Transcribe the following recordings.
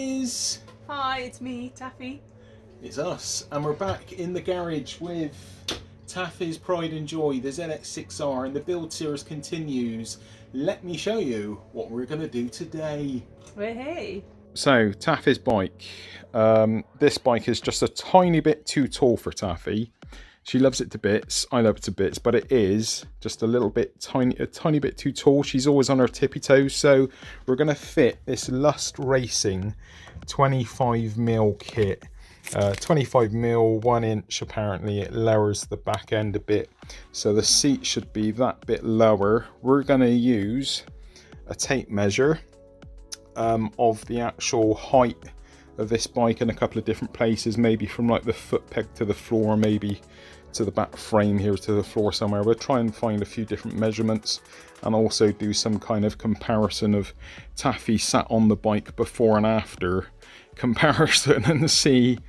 is... Hi, it's me, Taffy. It's us, and we're back in the garage with Taffy's pride and joy, the ZX6R, and the build series continues. Let me show you what we're going to do today. Hey. So, Taffy's bike. This bike is just a tiny bit too tall for Taffy. She loves it to bits, I love it to bits, but it is just a tiny bit too tall. She's always on her tippy toes, so we're going to fit this Lust Racing 25mm kit. 25mm, 1 inch apparently. It lowers the back end a bit, so the seat should be that bit lower. We're going to use a tape measure of the actual height of this bike in a couple of different places, maybe from like the foot peg to the floor, maybe to the back frame here to the floor somewhere. We'll try and find a few different measurements and also do some kind of comparison of Taffy sat on the bike before and after comparison and see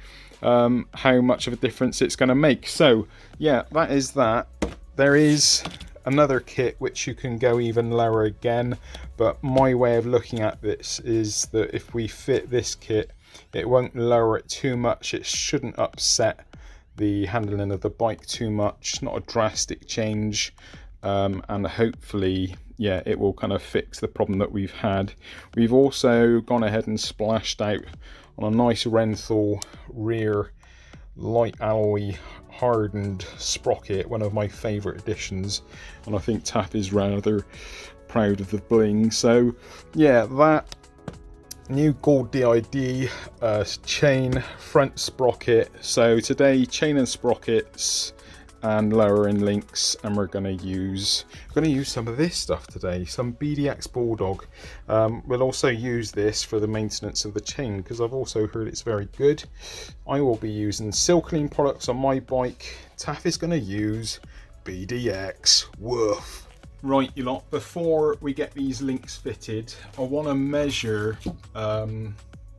how much of a difference it's going to make. So yeah, that is that. There is another kit which you can go even lower again, but my way of looking at this is that if we fit this kit, it won't lower it too much. It shouldn't upset the handling of the bike too much, not a drastic change, and hopefully, yeah, it will kind of fix the problem that we've had. We've also gone ahead and splashed out on a nice Renthal rear light alloy hardened sprocket, one of my favourite additions, and I think Taff is rather proud of the bling. So yeah, that new gold DID chain front sprocket. So today, chain and sprockets and lowering links, and we're going to use some of this stuff today, some BDX Bulldog. We'll also use this for the maintenance of the chain because I've also heard it's very good. I will be using Silclean products on my bike. Taff is going to use BDX. Woof. Right, you lot, before we get these links fitted, I want to measure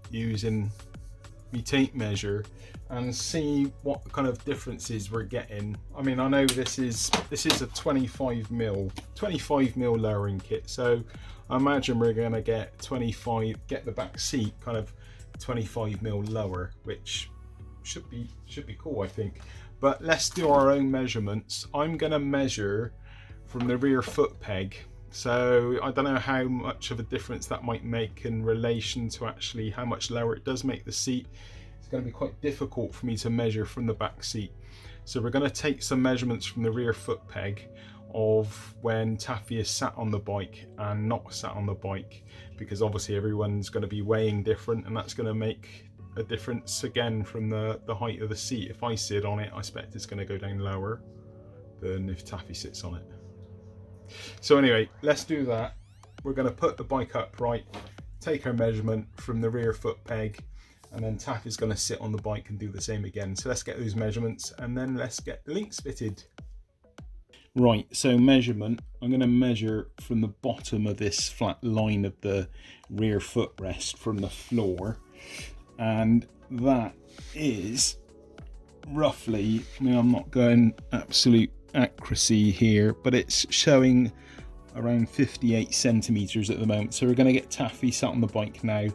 using my tape measure and see what kind of differences we're getting. I mean, I know this is a 25mm lowering kit, so I imagine we're going to get the back seat kind of 25mm lower, which should be cool, I think. But let's do our own measurements. I'm going to measure from the rear foot peg, so I don't know how much of a difference that might make in relation to actually how much lower it does make the seat. It's going to be quite difficult for me to measure from the back seat, so we're going to take some measurements from the rear foot peg of when Taffy is sat on the bike and not sat on the bike, because obviously everyone's going to be weighing different, and that's going to make a difference again from the height of the seat. If I sit on it, I expect it's going to go down lower than if Taffy sits on it. So anyway, let's do that. We're going to put the bike upright, take our measurement from the rear foot peg, and then Taff is going to sit on the bike and do the same again. So let's get those measurements and then let's get the links fitted. Right, so measurement, I'm going to measure from the bottom of this flat line of the rear footrest from the floor, and that is roughly, I mean, I'm not going absolute accuracy here, but it's showing around 58 centimeters at the moment. So we're going to get Taffy sat on the bike now,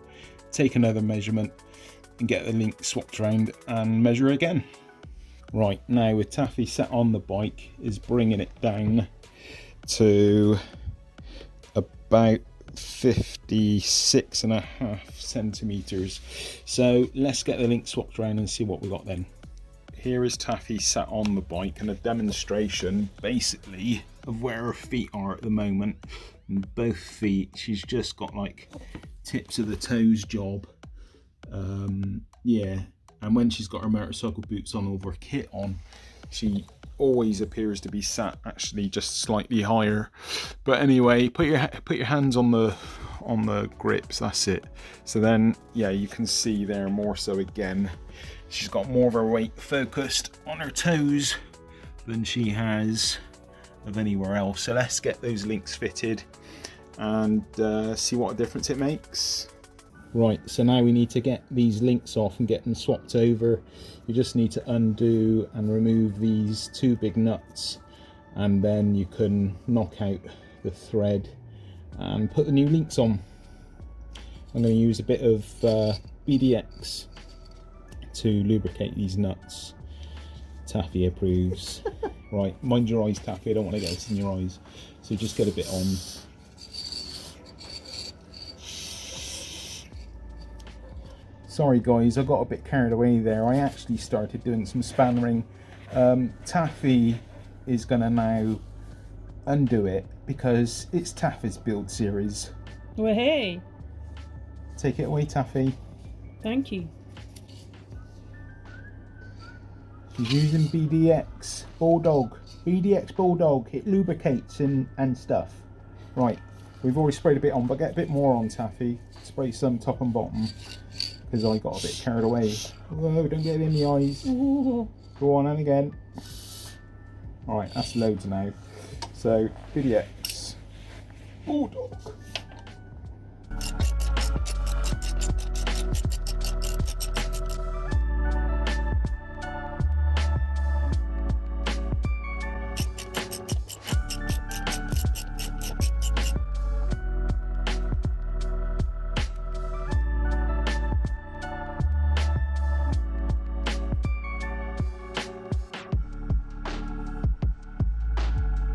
take another measurement and get the link swapped around and measure again. Right, now with Taffy sat on the bike is bringing it down to about 56.5 centimeters. So let's get the link swapped around and see what we got then. Here is Taffy sat on the bike, and a demonstration basically of where her feet are at the moment. And both feet, she's just got like tips of the toes job. Yeah, and when she's got her motorcycle boots on or her kit on, she always appears to be sat actually just slightly higher. But anyway, put your hands on the grips, that's it. So then, yeah, you can see there more so again. She's got more of her weight focused on her toes than she has of anywhere else. So let's get those links fitted and see what a difference it makes. Right, so now we need to get these links off and get them swapped over. You just need to undo and remove these two big nuts, and then you can knock out the thread and put the new links on. I'm going to use a bit of BDX to lubricate these nuts. Taffy approves. Right, mind your eyes, Taffy, I don't want to get this in your eyes. So just get a bit on. Sorry guys, I got a bit carried away there. I actually started doing some spannering. Taffy is going to now undo it because it's Taffy's build series. Well, hey, Take it away, Taffy. thank you. She's using BDX Bulldog. BDX Bulldog. It lubricates and stuff. Right, we've already sprayed a bit on, but get a bit more on, Taffy. Spray some top and bottom because I got a bit carried away. Whoa, don't get it in the eyes. Ooh. Go on, and again. Alright, that's loads now. So, BDX Bulldog.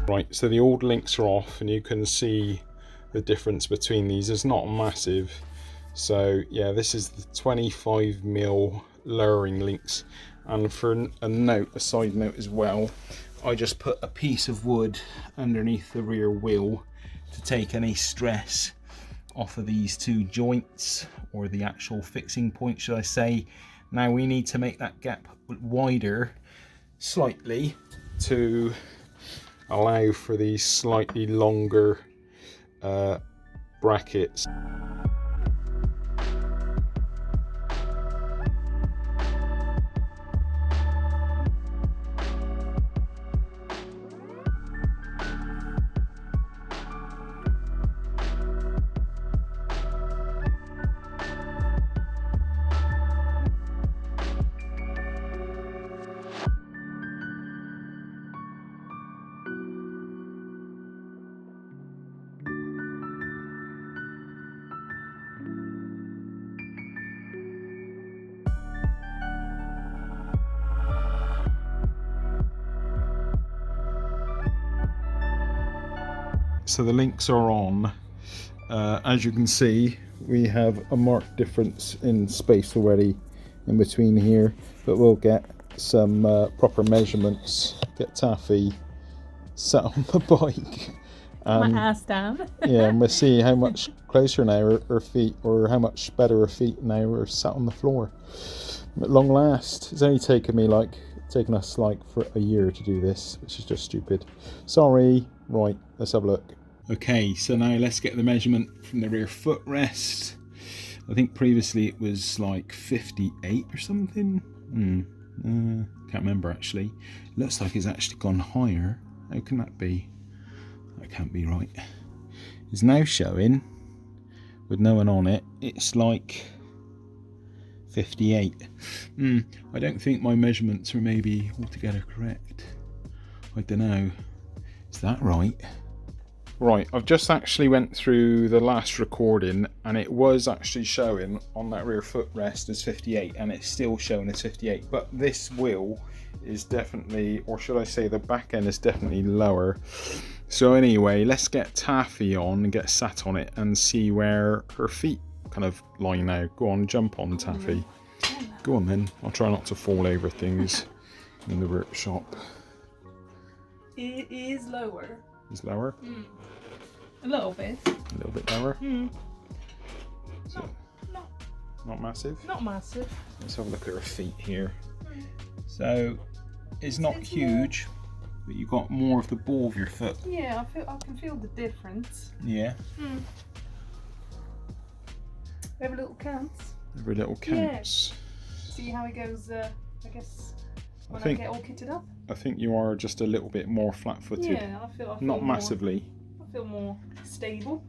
Right, so the old links are off and you can see the difference between these. It's not massive. So yeah, this is the 25mm lowering links. And for a side note as well, I just put a piece of wood underneath the rear wheel to take any stress off of these two joints, or the actual fixing point, should I say. Now we need to make that gap wider slightly to allow for these slightly longer brackets. So the links are on. As you can see, we have a marked difference in space already in between here, but we'll get some proper measurements, get Taffy sat on the bike and My ass down. yeah, and we'll see how much closer now her feet, or how much better her feet now are sat on the floor. At long last. It's only taken us like for a year to do this, which is just stupid. Sorry. Right, let's have a look. Okay, so now let's get the measurement from the rear footrest. I think previously it was like 58 or something. Can't remember actually. Looks like it's actually gone higher. How can that be? That can't be right. It's now showing, with no one on it, it's like 58. I don't think my measurements are maybe altogether correct. I don't know. Is that right? Right, I've just actually went through the last recording and it was actually showing on that rear footrest as 58, and it's still showing as 58, but this wheel is definitely, or should I say the back end is definitely lower. So anyway, let's get Taffy on and get sat on it and see where her feet kind of lie now. Go on, jump on, Taffy. Go on then. I'll try not to fall over things in the workshop. It is lower. It's lower? A little bit. A little bit lower? So, Not not massive? not massive. Let's have a look at her feet here. So, it's not huge, but you've got more of the ball of your foot. Yeah, I can feel the difference. Yeah. Every little counts. Every little counts. See how it goes, I guess, when I think- get all kitted up. I think you are just a little bit more flat-footed. Yeah, I feel Not more, massively. I feel more stable.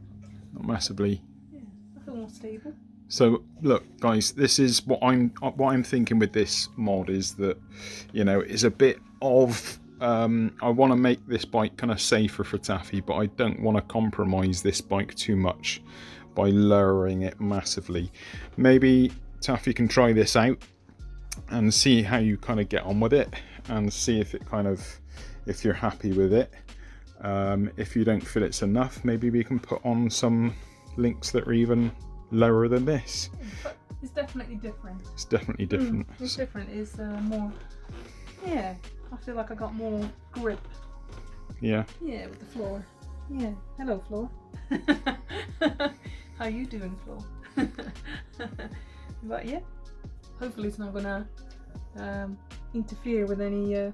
Not massively. Yeah, I feel more stable. So look, guys, this is what I'm thinking with this mod is that, you know, it's a bit of I want to make this bike kind of safer for Taffy, but I don't want to compromise this bike too much by lowering it massively. Maybe Taffy can try this out and see how you kind of get on with it, and see if it kind of, if you're happy with it. If you don't feel it's enough, maybe we can put on some links that are even lower than this. But it's definitely different. It's definitely different. It's different. It's more. Yeah, I feel like I got more grip. Yeah. Yeah, with the floor. Yeah. Hello, floor. How you doing, floor? But yeah, hopefully it's not gonna interfere with any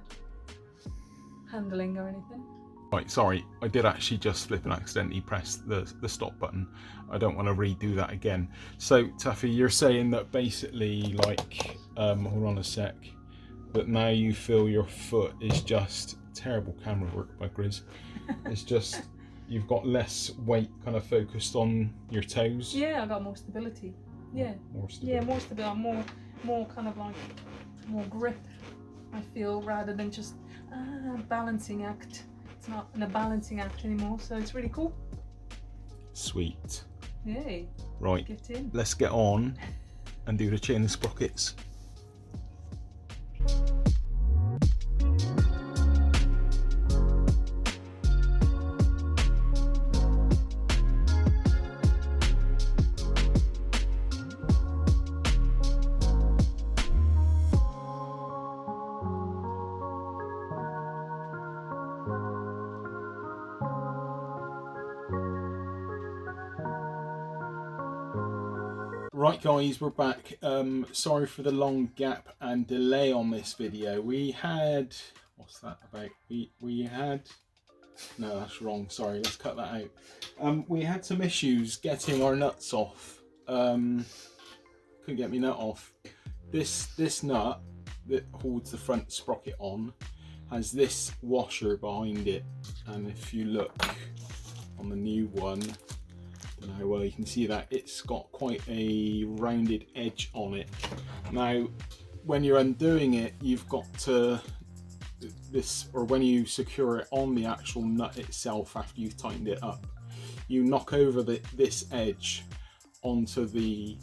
handling or anything. Right, sorry, I did actually just flip and accidentally press the stop button. I don't want to redo that again. So Taffy, you're saying that basically, like, hold on a sec, that now you feel your foot is just terrible camera work by Grizz. It's just, you've got less weight kind of focused on your toes. Yeah, I got more stability. Yeah. More stability. Yeah, more stability. More kind of like more grip. I feel, rather than just balancing act. It's not a balancing act anymore, so it's really cool. Sweet. Yay. Right, Get in. let's get on and do the chain and sprockets. Right guys, we're back. Sorry for the long gap and delay on this video. We had, what's that about? We had, no, that's wrong, sorry, let's cut that out. We had some issues getting our nuts off. Couldn't get my nut off. This nut that holds the front sprocket on has this washer behind it, and if you look on the new one, now, well, you can see that it's got quite a rounded edge on it. Now, when you're undoing it, you've got to when you secure it on the actual nut itself after you've tightened it up, you knock over this edge onto the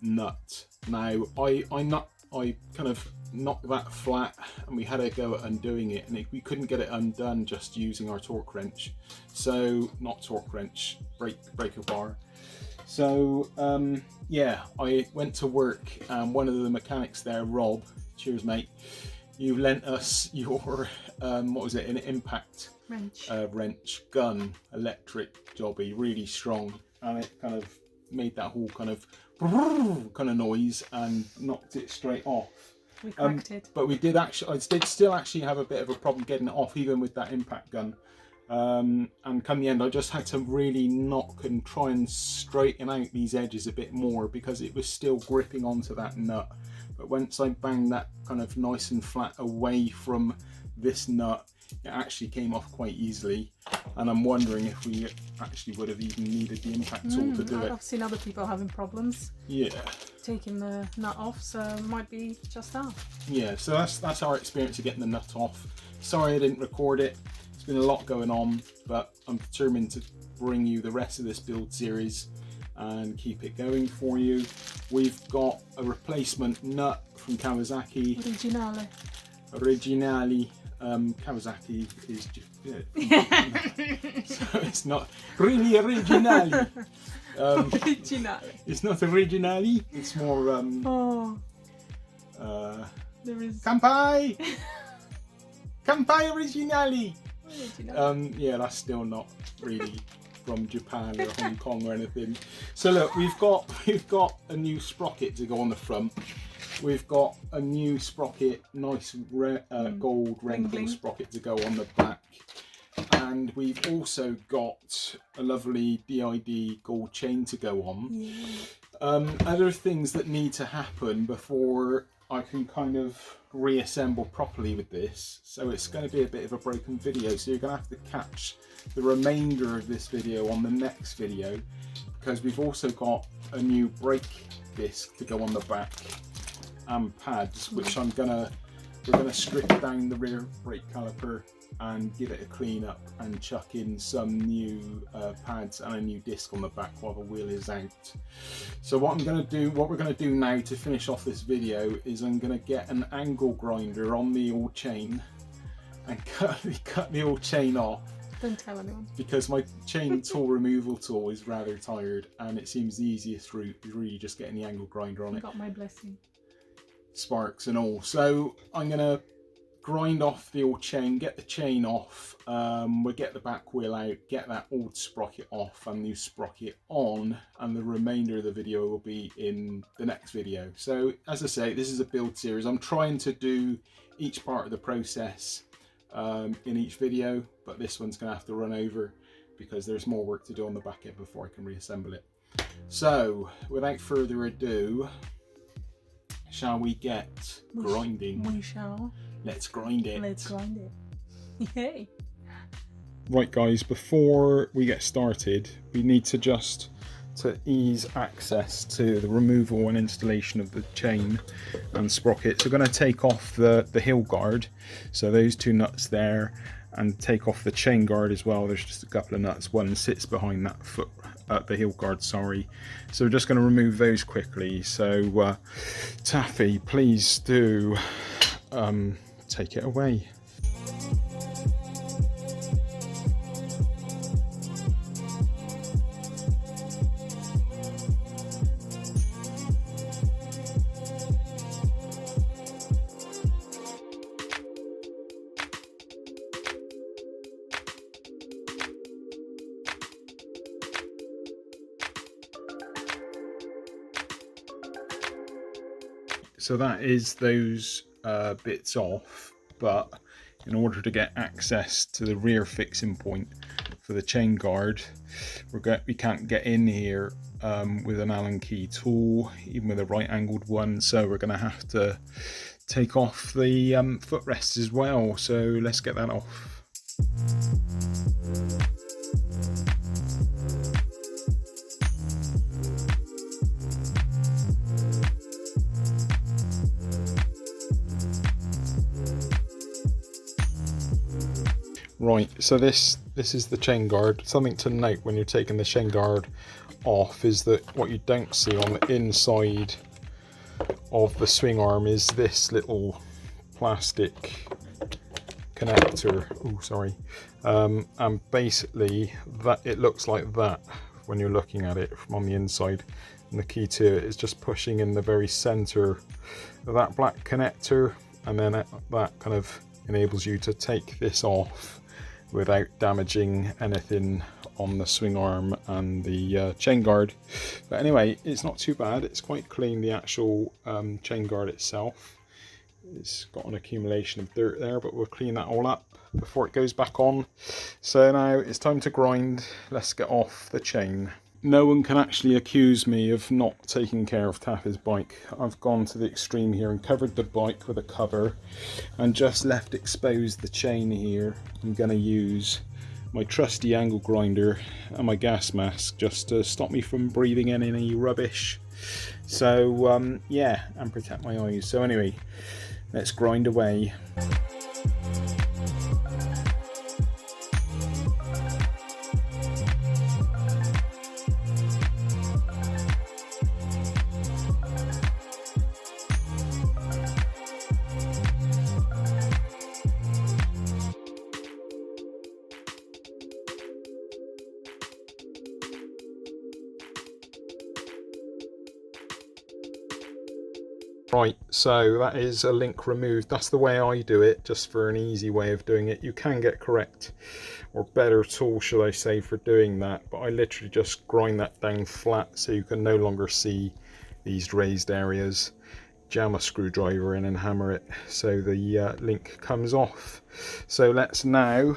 nut. Now, I kind of knocked that flat, and we had a go at undoing it, and we couldn't get it undone just using our torque wrench. So, not torque wrench, breaker bar. So yeah, I went to work, and one of the mechanics there, Rob, cheers mate, you lent us your what was it, an impact wrench gun, electric jobby, really strong, and it kind of made that whole kind of noise and knocked it straight off. We cracked it. But we did actually, I did still actually have a bit of a problem getting it off, even with that impact gun. And come the end, I just had to really knock and try and straighten out these edges a bit more, because it was still gripping onto that nut. But once I banged that kind of nice and flat away from this nut, it actually came off quite easily. And I'm wondering if we actually would have even needed the impact tool to do it. I've seen other people having problems. Yeah. Taking the nut off, so it might be just that. Yeah, so that's our experience of getting the nut off. Sorry I didn't record it. It's been a lot going on, but I'm determined to bring you the rest of this build series and keep it going for you. We've got a replacement nut from Kawasaki. Originali. Kawasaki is so it's not really originali. It's not originali. It's more there is Kampai. Kampai originali. Yeah, that's still not really from Japan or Hong Kong or anything. So look, we've got a new sprocket to go on the front. We've got a new sprocket, nice gold rainbow sprocket to go on the back. And we've also got a lovely DID gold chain to go on. Yeah. Other things that need to happen before I can kind of reassemble properly with this. So it's going to be a bit of a broken video. So you're going to have to catch the remainder of this video on the next video, because we've also got a new brake disc to go on the back and pads, which I'm gonna we're going to strip down the rear brake caliper and give it a clean up and chuck in some new pads and a new disc on the back while the wheel is out. So what we're going to do now to finish off this video is I'm going to get an angle grinder on the old chain and cut the old chain off. Don't tell anyone. Because my chain tool removal tool is rather tired, and it seems the easiest route is really just getting the angle grinder on it. Got my blessing. Sparks and all. So I'm gonna grind off the old chain, get the chain off, we'll get the back wheel out, get that old sprocket off and new sprocket on, and the remainder of the video will be in the next video. So as I say, this is a build series. I'm trying to do each part of the process in each video, but this one's gonna have to run over because there's more work to do on the back end before I can reassemble it. So without further ado, shall we get grinding? We shall. Let's grind it. Let's grind it. Yay. Right guys, before we get started, we need to ease access to the removal and installation of the chain and sprockets. We're going to take off the heel guard, so those two nuts there, and take off the chain guard as well. There's just a couple of nuts, one sits behind that foot, the heel guard, sorry. So we're just going to remove those quickly. So Taffy, please do take it away. So that is those bits off, but in order to get access to the rear fixing point for the chain guard, we can't get in here with an Allen key tool, even with a right angled one, so we're going to have to take off the footrest as well. So let's get that off. Right, so this is the chain guard. Something to note when you're taking the chain guard off is that what you don't see on the inside of the swing arm is this little plastic connector. Oh, sorry. And basically that it looks like that when you're looking at it from on the inside. And the key to it is just pushing in the very center of that black connector, and then that kind of enables you to take this off without damaging anything on the swing arm and the chain guard. But anyway, it's not too bad. It's quite clean, the actual chain guard itself. It's got an accumulation of dirt there, but we'll clean that all up before it goes back on. So now it's time to grind. Let's get off the chain. No one can actually accuse me of not taking care of Taffy's bike. I've gone to the extreme here and covered the bike with a cover and just left exposed the chain here. I'm going to use my trusty angle grinder and my gas mask just to stop me from breathing in any rubbish. So yeah, and protect my eyes. So anyway, let's grind away. Right, so that is a link removed. That's the way I do it, just for an easy way of doing it. You can get correct or better tool, should I say, for doing that, but I literally just grind that down flat so you can no longer see these raised areas. Jam a screwdriver in and hammer it so the link comes off. So let's now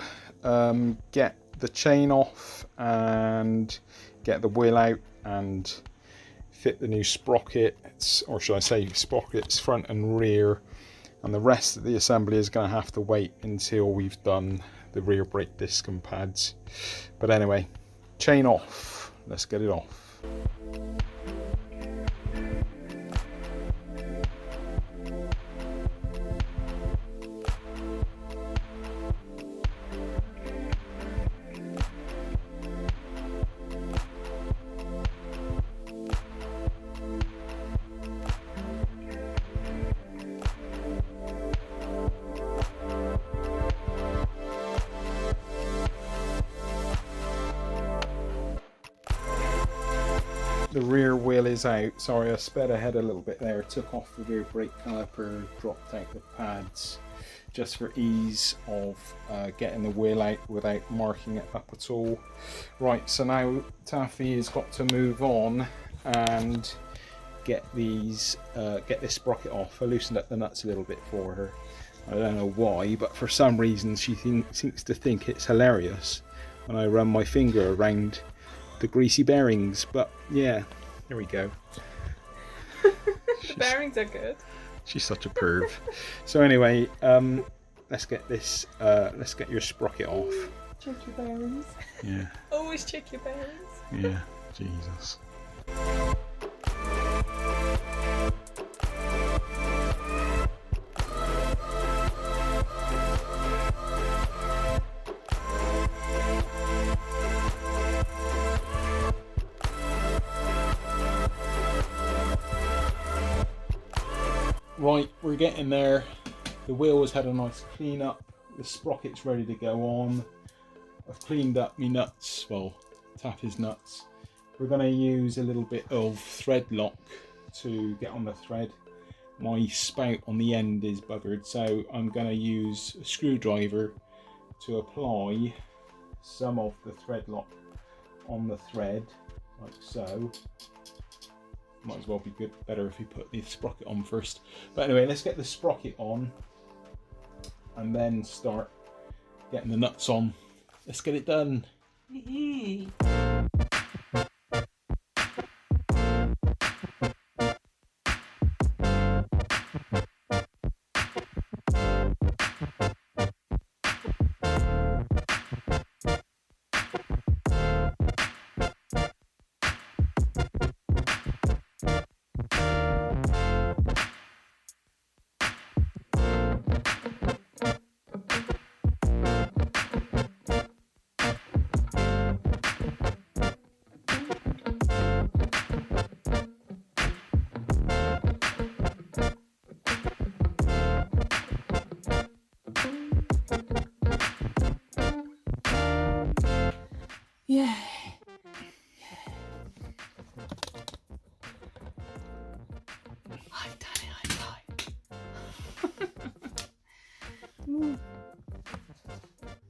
get the chain off and get the wheel out and fit the new sprockets, or should I say sprockets, front and rear, and the rest of the assembly is going to have to wait until we've done the rear brake disc and pads. But anyway, chain off, let's get it off. the rear wheel is out. Sorry, I sped ahead a little bit there. Took off the rear brake caliper, dropped out the pads, just for ease of getting the wheel out without marking it up at all. Right, so now Taffy has got to move on and get this sprocket off. I loosened up the nuts a little bit for her. I don't know why, but for some reason she seems to think it's hilarious when I run my finger around the greasy bearings. But yeah, here we go. The bearings are good. She's such a perv. So anyway, let's get your sprocket off. Check your bearings. Yeah. Always check your bearings. Yeah. Jesus. Right, we're getting there. The wheel has had a nice clean up. The sprocket's ready to go on. I've cleaned up my nuts, well, Taffy's nuts. We're going to use a little bit of thread lock to get on the thread. My spout on the end is buggered, so I'm going to use a screwdriver to apply some of the thread lock on the thread, like so. Might as well be better if you put the sprocket on first. But anyway, let's get the sprocket on and then start getting the nuts on. Let's get it done. Yeah. I've done it.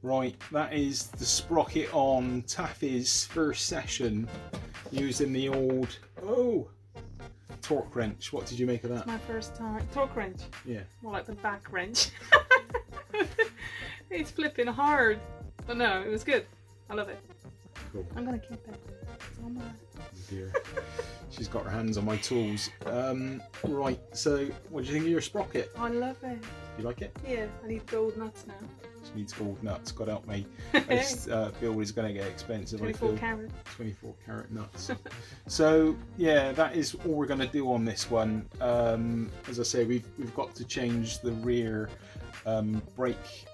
Right, that is the sprocket on Taffy's first session using the old torque wrench. What did you make of that? My first time. Torque wrench. Yeah. More like the back wrench. It's flipping hard. But no, it was good. I love it. Cool. I'm gonna keep it. It's all mine. Oh dear. She's got her hands on my tools. Right, so what do you think of your sprocket? I love it. You like it? Yeah, I need gold nuts now. She needs gold nuts. God help me. This build is going to get expensive. 24 I feel. carat. 24 carat nuts. So yeah, that is all we're going to do on this one. As I say, we've got to change the rear brake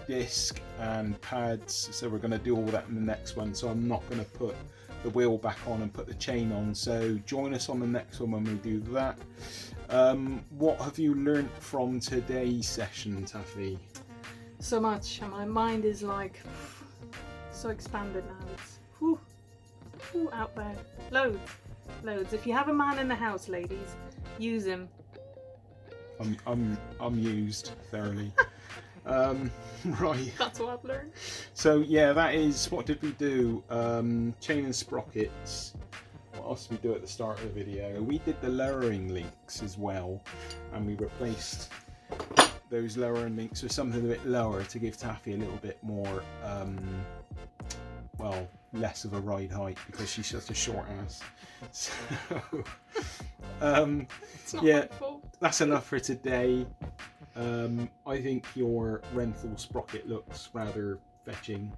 disc and pads, so we're going to do all that in the next one. So I'm not going to put the wheel back on and put the chain on, so join us on the next one when we do that. What have you learnt from today's session, Taffy? So much, and my mind is like so expanded now. It's whew, out there. Loads. If you have a man in the house, ladies, use him. I'm used thoroughly. Right. That's what I've learned. So yeah, that is, what did we do? Chain and sprockets. What else did we do at the start of the video? We did the lowering links as well, and we replaced those lowering links with something a bit lower to give Taffy a little bit more, well, less of a ride height because she's such a short ass. So, It's not yeah, my fault. that's enough for today. I think your Renthal sprocket looks rather fetching.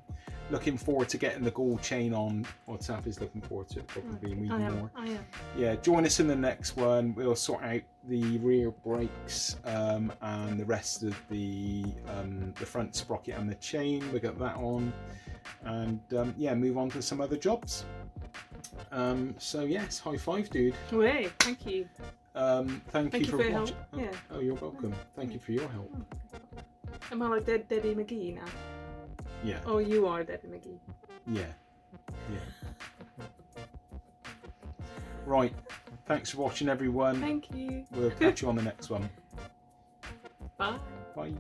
Looking forward to getting the gold chain on. Or Taffy's looking forward to it probably more. I am. Yeah, join us in the next one. We'll sort out the rear brakes and the rest of the front sprocket and the chain. We'll get that on, and yeah, move on to some other jobs. So yes, high five, dude. Hey, thank you. Thank you for your watching. help. Yeah. Oh, you're welcome. Thank you for your help. Am I like Debbie McGee now? Yeah. Oh, you are Debbie McGee. Yeah. Right. Thanks for watching, everyone. Thank you. We'll catch you on the next one. Bye. Bye.